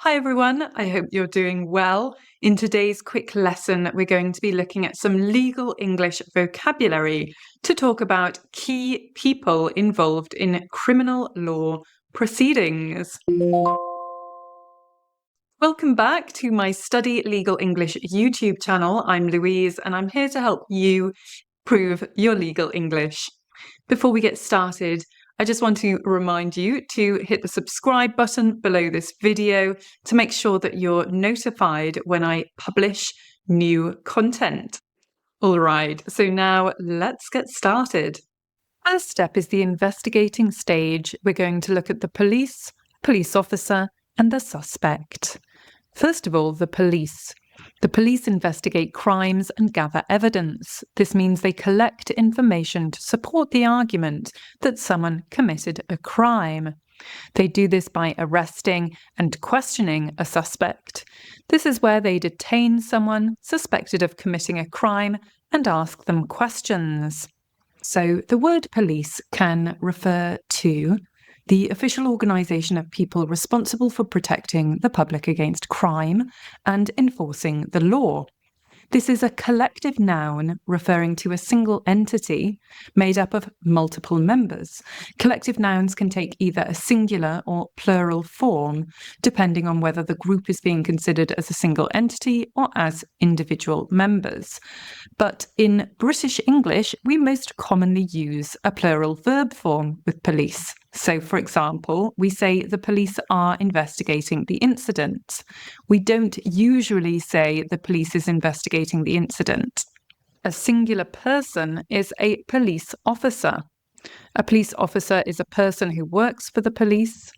Hi everyone, I hope you're doing well. In today's quick lesson, we're going to be looking at some legal English vocabulary to talk about key people involved in criminal law proceedings. Welcome back to my Study Legal English YouTube channel. I'm Louise and I'm here to help you prove your legal English. Before we get started, I just want to remind you to hit the subscribe button below this video to make sure that you're notified when I publish new content. All right, so now let's get started. First step is the investigating stage. We're going to look at the police officer, and the suspect. First of all, the police. The police investigate crimes and gather evidence. This means they collect information to support the argument that someone committed a crime. They do this by arresting and questioning a suspect. This is where they detain someone suspected of committing a crime and ask them questions. So the word police can refer to the official organisation of people responsible for protecting the public against crime and enforcing the law. This is a collective noun referring to a single entity made up of multiple members. Collective nouns can take either a singular or plural form, depending on whether the group is being considered as a single entity or as individual members. But in British English, we most commonly use a plural verb form with police. So, for example, we say the police are investigating the incident. We don't usually say the police is investigating the incident. A singular person is a police officer. A police officer is a person who works for the police.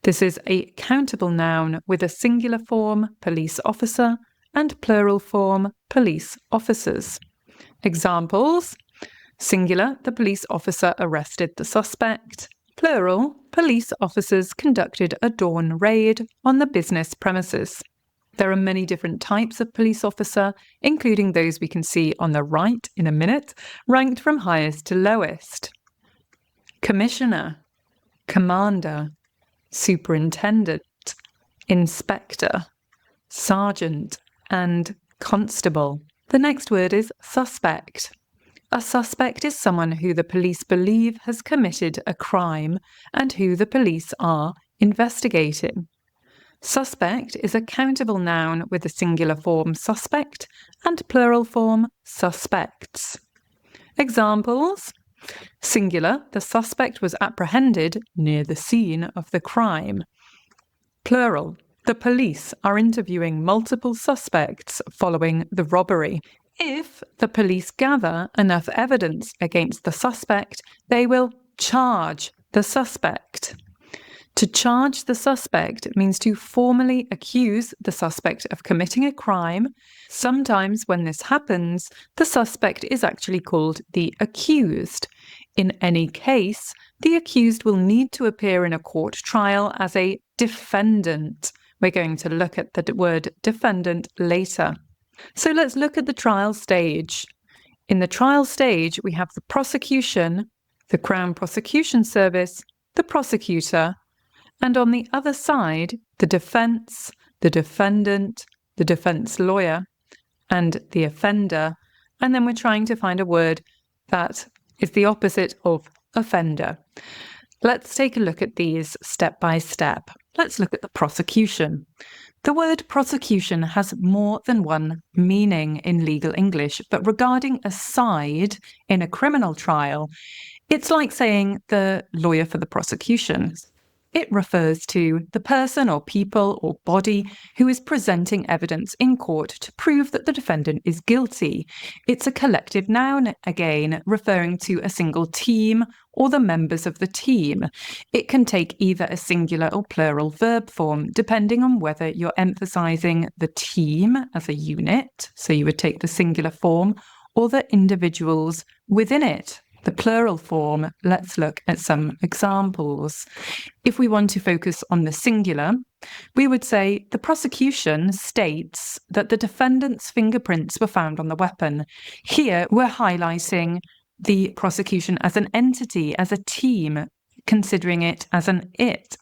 This is a countable noun with a singular form, police officer, and plural form, police officers. Examples: singular, the police officer arrested the suspect. Plural, police officers conducted a dawn raid on the business premises. There are many different types of police officer, including those we can see on the right in a minute, ranked from highest to lowest. Commissioner, commander, superintendent, inspector, sergeant, and constable. The next word is suspect. A suspect is someone who the police believe has committed a crime and who the police are investigating. Suspect is a countable noun with a singular form suspect and plural form suspects. Examples: singular, the suspect was apprehended near the scene of the crime. Plural, the police are interviewing multiple suspects following the robbery. If the police gather enough evidence against the suspect, they will charge the suspect. To charge the suspect means to formally accuse the suspect of committing a crime. Sometimes when this happens, the suspect is actually called the accused. In any case, the accused will need to appear in a court trial as a defendant. We're going to look at the word defendant later. So let's look at the trial stage. In the trial stage, we have the prosecution, the Crown Prosecution Service, the prosecutor, and on the other side, the defence, the defendant, the defence lawyer, and the offender. And then we're trying to find a word that is the opposite of offender. Let's take a look at these step by step. Let's look at the prosecution. The word prosecution has more than one meaning in legal English, but regarding a side in a criminal trial, it's like saying the lawyer for the prosecution. It refers to the person or people or body who is presenting evidence in court to prove that the defendant is guilty. It's a collective noun, again, referring to a single team or the members of the team. It can take either a singular or plural verb form, depending on whether you're emphasizing the team as a unit, so you would take the singular form, or the individuals within it. The plural form, let's look at some examples. If we want to focus on the singular, we would say the prosecution states that the defendant's fingerprints were found on the weapon. Here, we're highlighting the prosecution as an entity, as a team, considering it as an it.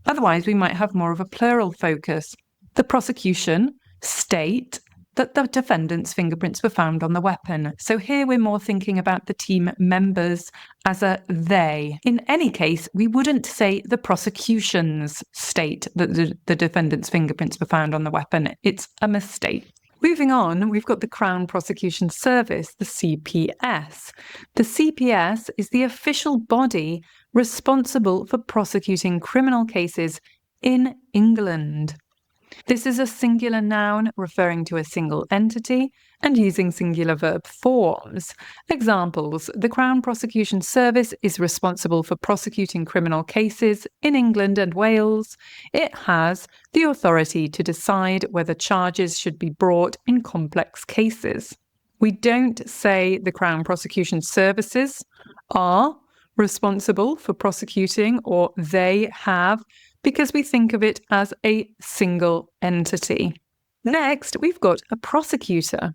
Otherwise, we might have more of a plural focus. The prosecution state that the defendant's fingerprints were found on the weapon. So here we're more thinking about the team members as a they. In any case, we wouldn't say the prosecutions state that the defendant's fingerprints were found on the weapon. It's a mistake. Moving on, we've got the Crown Prosecution Service, the CPS. The CPS is the official body responsible for prosecuting criminal cases in England. This is a singular noun referring to a single entity and using singular verb forms. Examples: the Crown Prosecution Service is responsible for prosecuting criminal cases in England and Wales. It has the authority to decide whether charges should be brought in complex cases. We don't say the Crown Prosecution Services are responsible for prosecuting or they have, because we think of it as a single entity. Next, we've got a prosecutor.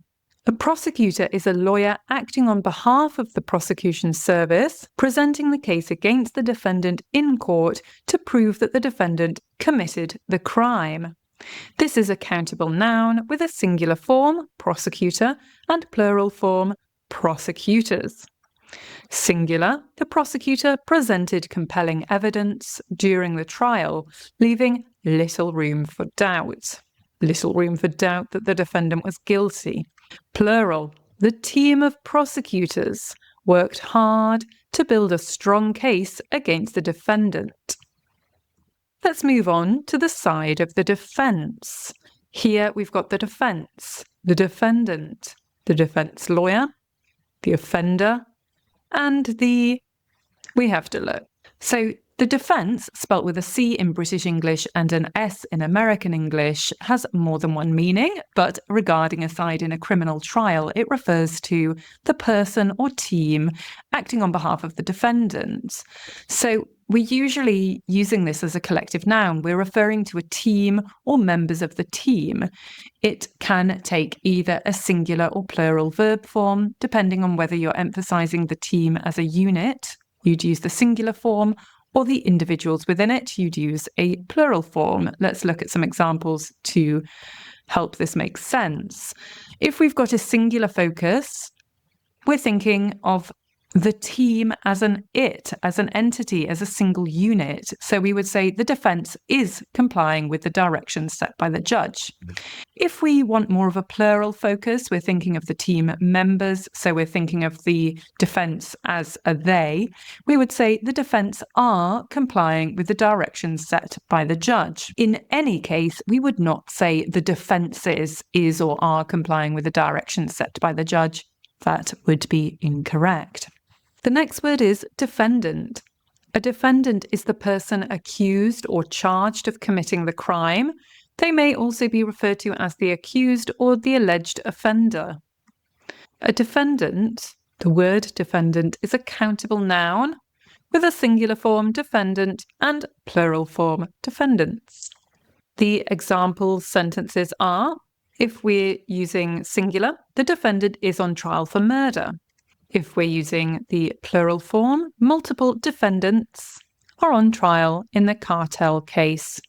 A prosecutor is a lawyer acting on behalf of the prosecution service, presenting the case against the defendant in court to prove that the defendant committed the crime. This is a countable noun with a singular form, prosecutor, and plural form, prosecutors. Singular, the prosecutor presented compelling evidence during the trial, leaving little room for doubt. Little room for doubt that the defendant was guilty. Plural, the team of prosecutors worked hard to build a strong case against the defendant. Let's move on to the side of the defence. Here we've got the defence, the defendant, the defence lawyer, the offender, and we have to look. So the defence, spelt with a C in British English and an S in American English, has more than one meaning, but regarding a side in a criminal trial, it refers to the person or team acting on behalf of the defendant. So we're usually using this as a collective noun. We're referring to a team or members of the team. It can take either a singular or plural verb form, depending on whether you're emphasising the team as a unit. You'd use the singular form, or the individuals within it, you'd use a plural form. Let's look at some examples to help this make sense. If we've got a singular focus, we're thinking of the team as an entity, as a single unit. So we would say the defence is complying with the directions set by the judge. If we want more of a plural focus, we're thinking of the team members. So we're thinking of the defence as a they. We would say the defence are complying with the directions set by the judge. In any case, we would not say the defences is or are complying with the directions set by the judge. That would be incorrect. The next word is defendant. A defendant is the person accused or charged of committing the crime. They may also be referred to as the accused or the alleged offender. A defendant, the word defendant, is a countable noun with a singular form defendant and plural form defendants. The example sentences are, if we're using singular, the defendant is on trial for murder. If we're using the plural form, multiple defendants are on trial in the cartel case.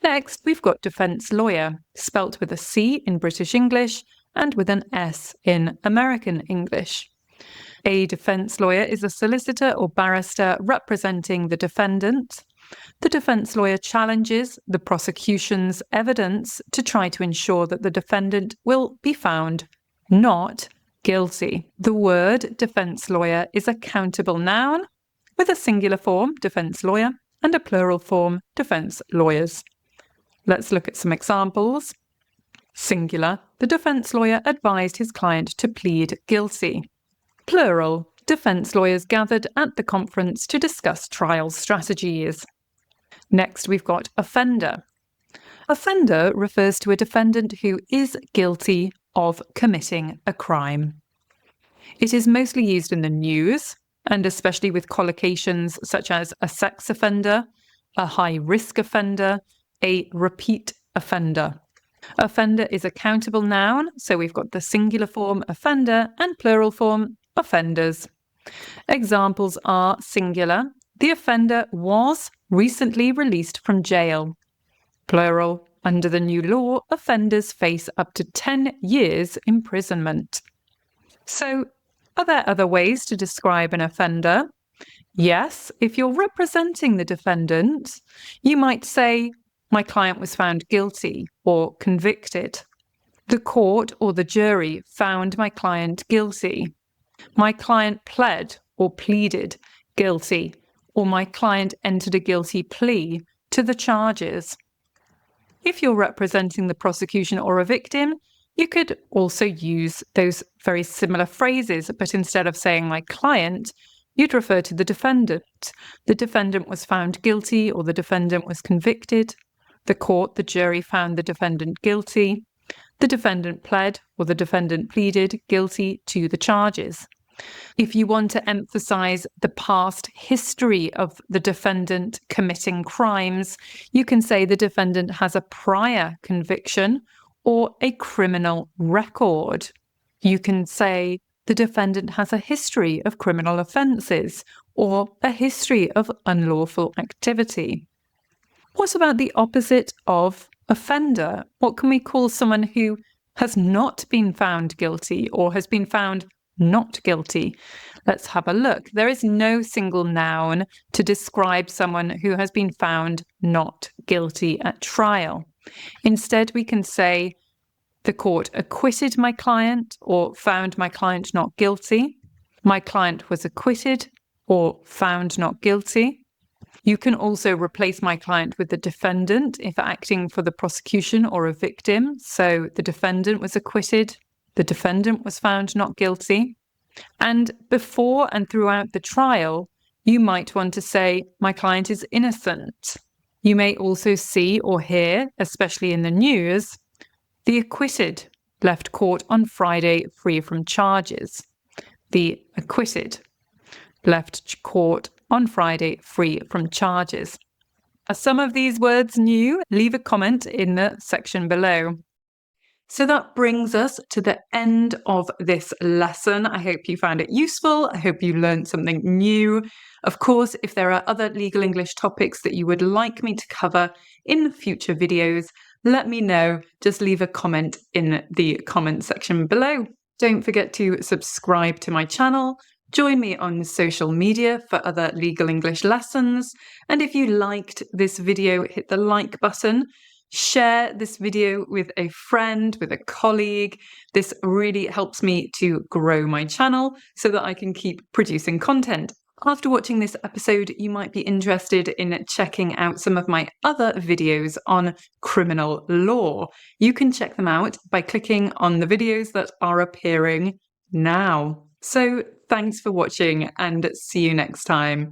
Next, we've got defence lawyer, spelt with a C in British English and with an S in American English. A defence lawyer is a solicitor or barrister representing the defendant. The defence lawyer challenges the prosecution's evidence to try to ensure that the defendant will be found not guilty. The word defence lawyer is a countable noun with a singular form, defence lawyer, and a plural form, defence lawyers. Let's look at some examples. Singular, the defence lawyer advised his client to plead guilty. Plural, defence lawyers gathered at the conference to discuss trial strategies. Next, we've got offender. Offender refers to a defendant who is guilty of committing a crime. It is mostly used in the news, and especially with collocations such as a sex offender, a high-risk offender, a repeat offender. Offender is a countable noun, so we've got the singular form offender and plural form offenders. Examples are singular, The offender was recently released from jail. Plural, under the new law, offenders face up to 10 years imprisonment. So, are there other ways to describe an offender? Yes, if you're representing the defendant, you might say, my client was found guilty or convicted. The court or the jury found my client guilty. My client pled or pleaded guilty, or my client entered a guilty plea to the charges. If you're representing the prosecution or a victim, you could also use those very similar phrases, but instead of saying my client, you'd refer to the defendant. The defendant was found guilty or the defendant was convicted. The court, the jury found the defendant guilty. The defendant pled or the defendant pleaded guilty to the charges. If you want to emphasize the past history of the defendant committing crimes, you can say the defendant has a prior conviction or a criminal record. You can say the defendant has a history of criminal offences or a history of unlawful activity. What about the opposite of offender? What can we call someone who has not been found guilty or has been found not guilty? Let's have a look. There is no single noun to describe someone who has been found not guilty at trial. Instead, we can say the court acquitted my client or found my client not guilty. My client was acquitted or found not guilty. You can also replace my client with the defendant if acting for the prosecution or a victim. So the defendant was acquitted, the defendant was found not guilty. And before and throughout the trial, you might want to say, my client is innocent. You may also see or hear, especially in the news, the acquitted left court on Friday free from charges. The acquitted left court on Friday free from charges. Are some of these words new? Leave a comment in the section below. So that brings us to the end of this lesson. I hope you found it useful. I hope you learned something new. Of course, if there are other legal English topics that you would like me to cover in future videos, let me know. Just leave a comment in the comment section below. Don't forget to subscribe to my channel. Join me on social media for other legal English lessons. And if you liked this video, hit the like button. Share this video with a friend, with a colleague. This really helps me to grow my channel so that I can keep producing content. After watching this episode, you might be interested in checking out some of my other videos on criminal law. You can check them out by clicking on the videos that are appearing now. So thanks for watching and see you next time.